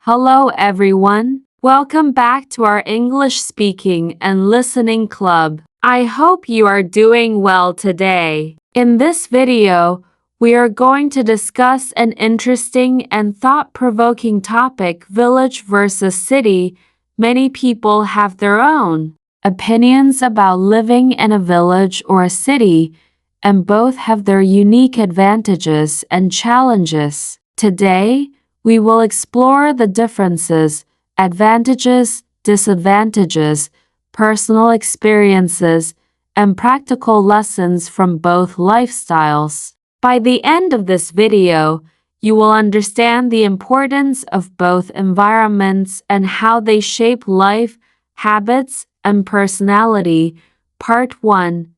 Hello everyone. Welcome back to our English speaking and listening club. I hope you are doing well today. In this video, we are going to discuss an interesting and thought-provoking topic: village versus city. Many people have their own opinions about living in a village or a city, and both have their unique advantages and challenges. Today, we will explore the differences, advantages, disadvantages, personal experiences, and practical lessons from both lifestyles. By the end of this video, you will understand the importance of both environments and how they shape life, habits, and personality. Part 1.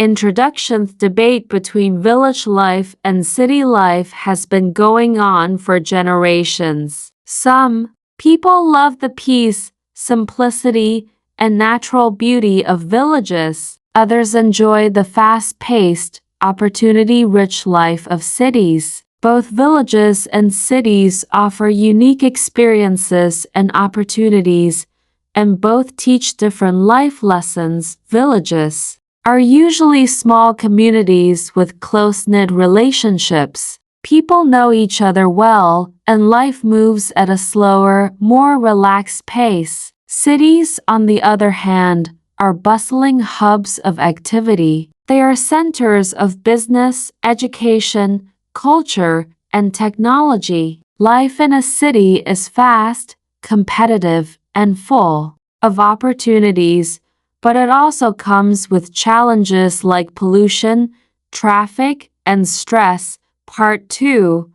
Introduction. Debate between village life and city life has been going on for generations. Some people love the peace, simplicity, and natural beauty of villages. Others enjoy the fast-paced, opportunity-rich life of cities. Both villages and cities offer unique experiences and opportunities, and both teach different life lessons. Villages are usually small communities with close-knit relationships. People know each other well, and life moves at a slower, more relaxed pace. Cities, on the other hand, are bustling hubs of activity. They are centers of business, education, culture, and technology. Life in a city is fast, competitive, and full of opportunities, but it also comes with challenges like pollution, traffic, and stress. Part 2.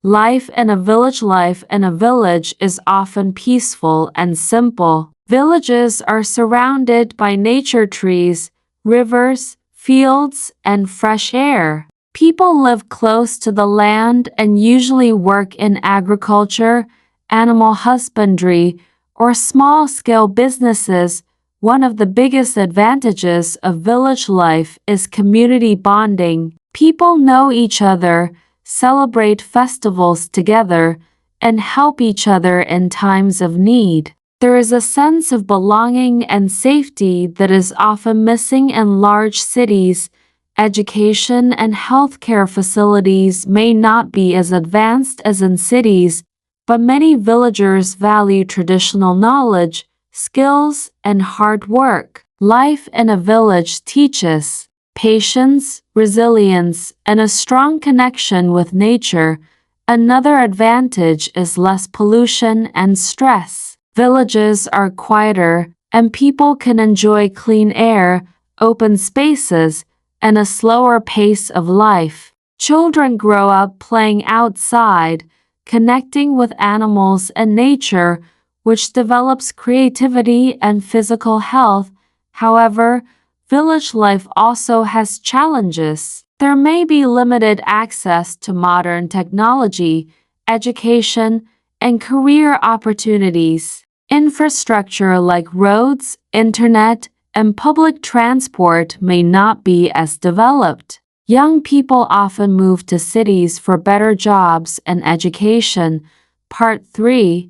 Life in a village. Life in a village is often peaceful and simple. Villages are surrounded by nature, trees, rivers, fields, and fresh air. People live close to the land and usually work in agriculture, animal husbandry, or small-scale businesses. One of the biggest advantages of village life is community bonding. People know each other, celebrate festivals together, and help each other in times of need. There is a sense of belonging and safety that is often missing in large cities. Education and healthcare facilities may not be as advanced as in cities, but many villagers value traditional knowledge, skills, and hard work. Life in a village teaches patience, resilience, and a strong connection with nature. Another advantage is less pollution and stress. Villages are quieter, and people can enjoy clean air, open spaces, and a slower pace of life. Children grow up playing outside, connecting with animals and nature, which develops creativity and physical health. However, village life also has challenges. There may be limited access to modern technology, education, and career opportunities. Infrastructure like roads, internet, and public transport may not be as developed. Young people often move to cities for better jobs and education. Part 3.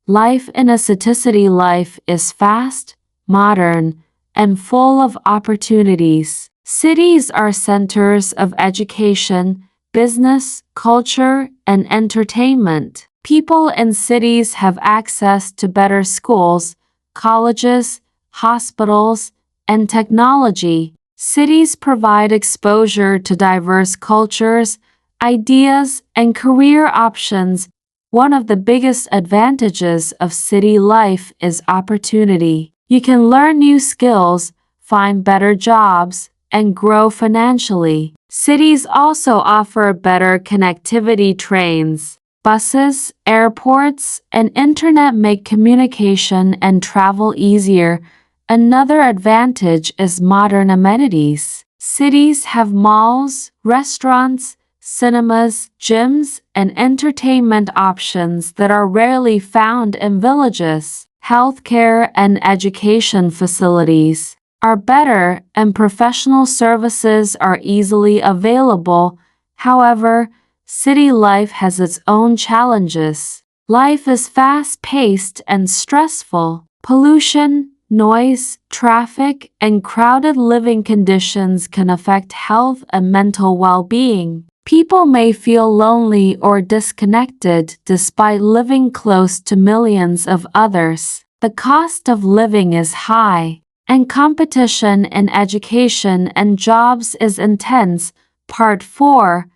Life in a city. Life is fast, modern, and full of opportunities. Cities are centers of education, business, culture, and entertainment. People in cities have access to better schools, colleges, hospitals, and technology. Cities provide exposure to diverse cultures, ideas, and career options. One of the biggest advantages of city life is opportunity. You can learn new skills, find better jobs, and grow financially. Cities also offer better connectivity. Trains, buses, airports, and internet make communication and travel easier. Another advantage is modern amenities. Cities have malls, restaurants, cinemas, gyms, and entertainment options that are rarely found in villages. Healthcare and education facilities are better, and professional services are easily available. However, city life has its own challenges. Life is fast-paced and stressful. Pollution, noise, traffic, and crowded living conditions can affect health and mental well-being. People may feel lonely or disconnected despite living close to millions of others. The cost of living is high, and competition in education and jobs is intense. Part 4.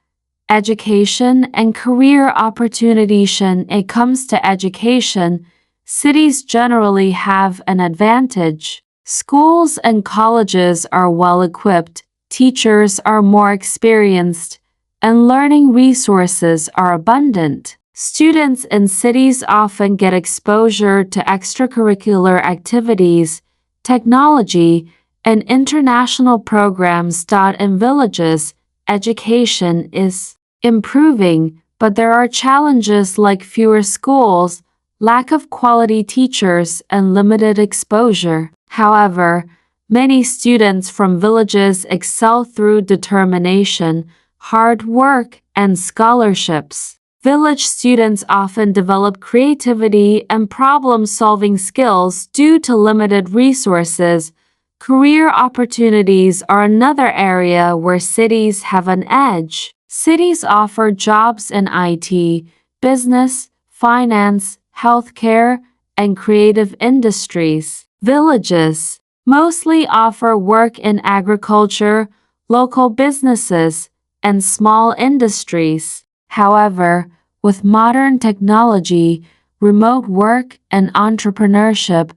Education and career opportunities. When it comes to education, cities generally have an advantage. Schools and colleges are well equipped, teachers are more experienced, and learning resources are abundant. Students in cities often get exposure to extracurricular activities, technology, and international programs. In villages, education is improving, but there are challenges like fewer schools, lack of quality teachers, and limited exposure. However, many students from villages excel through determination, hard work, and scholarships. Village students often develop creativity and problem-solving skills due to limited resources. Career opportunities are another area where cities have an edge. Cities offer jobs in IT, business, finance, healthcare, and creative industries. Villages mostly offer work in agriculture, local businesses, and small industries. However, with modern technology, remote work, and entrepreneurship,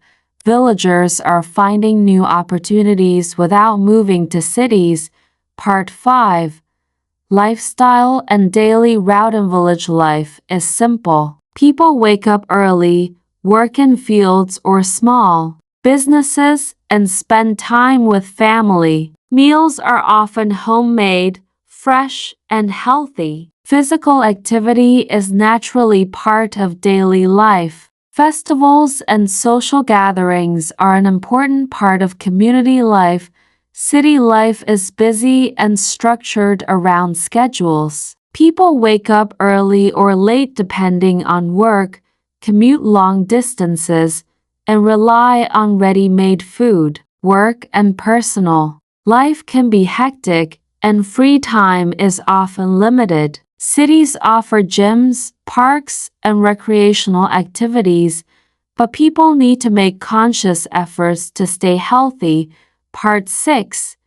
villagers are finding new opportunities without moving to cities. Part 5. Lifestyle and daily routine. Village life is simple. People wake up early, work in fields or small businesses, and spend time with family. Meals are often homemade, fresh, and healthy. Physical activity is naturally part of daily life. Festivals and social gatherings are an important part of community life. City life is busy and structured around schedules. People wake up early or late depending on work, commute long distances, and rely on ready-made food. Work and personal life can be hectic, and free time is often limited. Cities offer gyms, parks, and recreational activities, but people need to make conscious efforts to stay healthy. Part 6.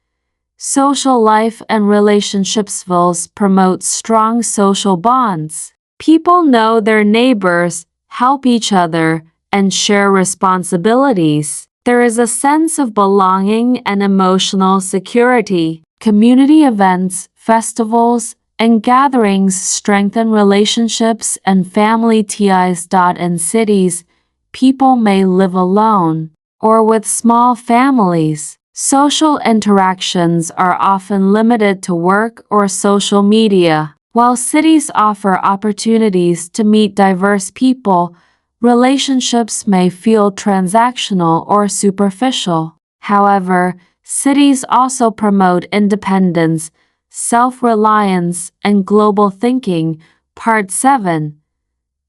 Social life and relationships. Villages promote strong social bonds. People know their neighbors, help each other, and share responsibilities. There is a sense of belonging and emotional security. Community events, festivals, and gatherings strengthen relationships and family ties. In cities, people may live alone or with small families. Social interactions are often limited to work or social media. While cities offer opportunities to meet diverse people, relationships may feel transactional or superficial. However, cities also promote independence, self-reliance, and global thinking. Part 7.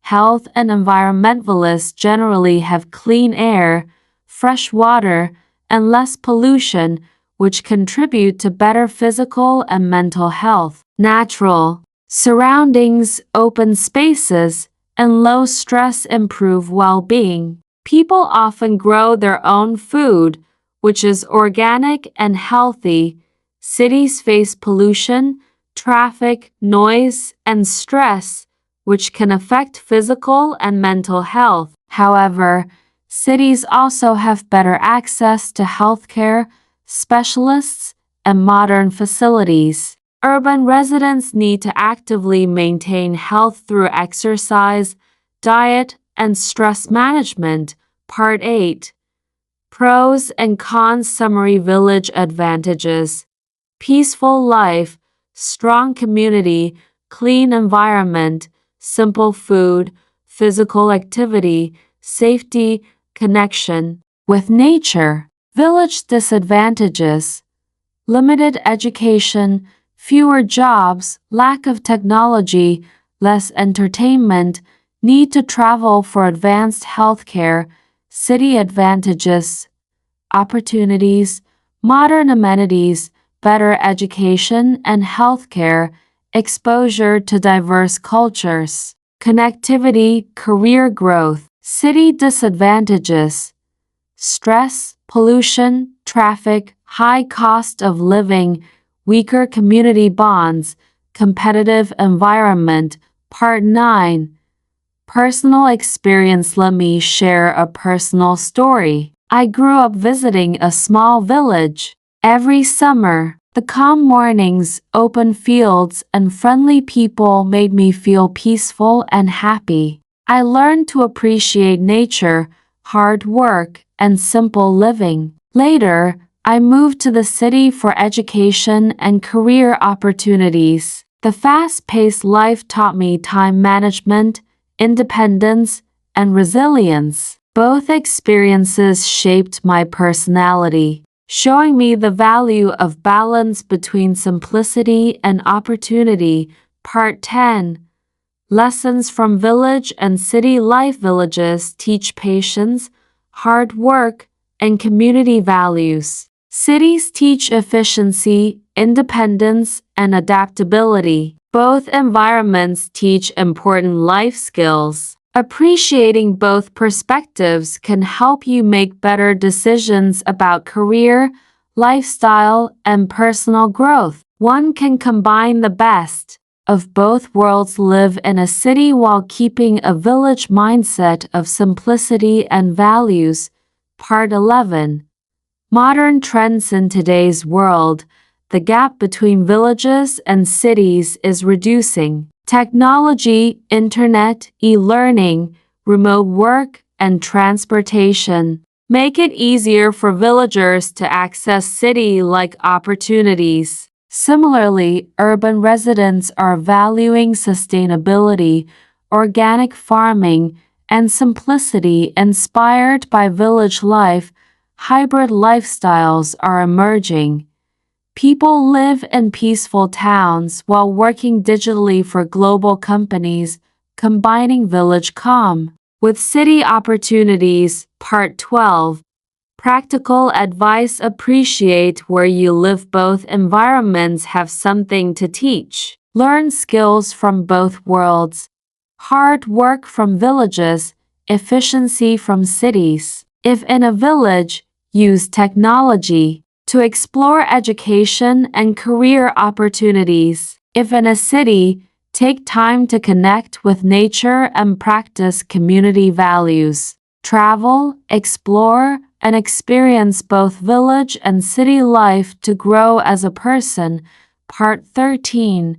Health and environmentalists generally have clean air, fresh water, and less pollution, which contribute to better physical and mental health. Natural surroundings, open spaces, and low stress improve well-being. People often grow their own food, which is organic and healthy. Cities face pollution, traffic, noise, and stress, which can affect physical and mental health. However, cities also have better access to healthcare, specialists, and modern facilities. Urban residents need to actively maintain health through exercise, diet, and stress management. Part 8. Pros and cons. Summary. Village advantages: peaceful life, strong community, clean environment, simple food, physical activity, safety, connection with nature. Village disadvantages: limited education, fewer jobs, lack of technology, less entertainment, need to travel for advanced healthcare, city advantages, opportunities, modern amenities, better education and healthcare, exposure to diverse cultures, connectivity, career growth, city disadvantages, stress, pollution, traffic, high cost of living, weaker community bonds, competitive environment. Part 9. Personal experience. Let me share a personal story. I grew up visiting a small village. Every summer, the calm mornings, open fields, and friendly people made me feel peaceful and happy. I learned to appreciate nature, hard work, and simple living. Later, I moved to the city for education and career opportunities. The fast-paced life taught me time management, independence, and resilience. Both experiences shaped my personality, showing me the value of balance between simplicity and opportunity. Part 10. Lessons from village and city life. Villages teach patience, hard work, and community values. Cities teach efficiency, independence, and adaptability. Both environments teach important life skills. Appreciating both perspectives can help you make better decisions about career, lifestyle, and personal growth. One can combine the best of both worlds. Live in a city while keeping a village mindset of simplicity and values. Part 11. Modern trends. In today's world, the gap between villages and cities is reducing. Technology, internet, e-learning, remote work, and transportation make it easier for villagers to access city-like opportunities. Similarly, urban residents are valuing sustainability, organic farming, and simplicity inspired by village life. Hybrid lifestyles are emerging. People live in peaceful towns while working digitally for global companies, combining village calm with city opportunities. Part 12. Practical advice. Appreciate where you live. Both environments have something to teach. Learn skills from both worlds. Hard work from villages, efficiency from cities. If in a village, use technology to explore education and career opportunities. If in a city, take time to connect with nature and practice community values. Travel, explore, and experience both village and city life to grow as a person. Part 13.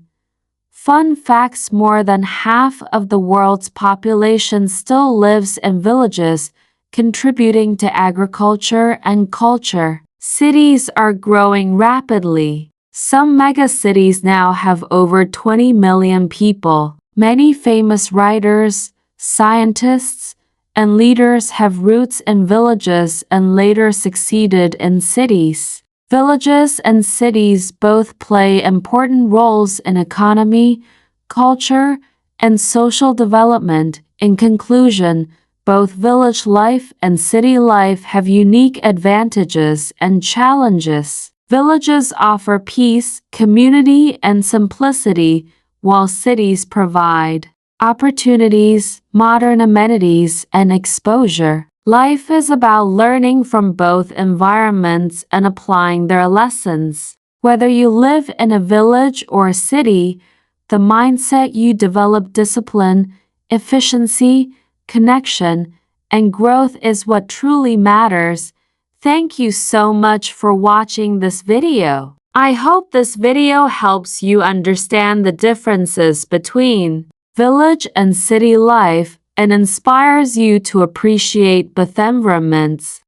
Fun facts. More than half of the world's population still lives in villages, contributing to agriculture and culture. Cities are growing rapidly. Some megacities now have over 20 million people. Many famous writers, scientists, and leaders have roots in villages and later succeeded in cities. Villages and cities both play important roles in economy, culture, and social development. In conclusion, both village life and city life have unique advantages and challenges. Villages offer peace, community, and simplicity, while cities provide opportunities, modern amenities, and exposure. Life is about learning from both environments and applying their lessons. Whether you live in a village or a city, the mindset you develop, discipline, efficiency, connection, and growth is what truly matters. Thank you so much for watching this video. I hope this video helps you understand the differences between village and city life and inspires you to appreciate both environments.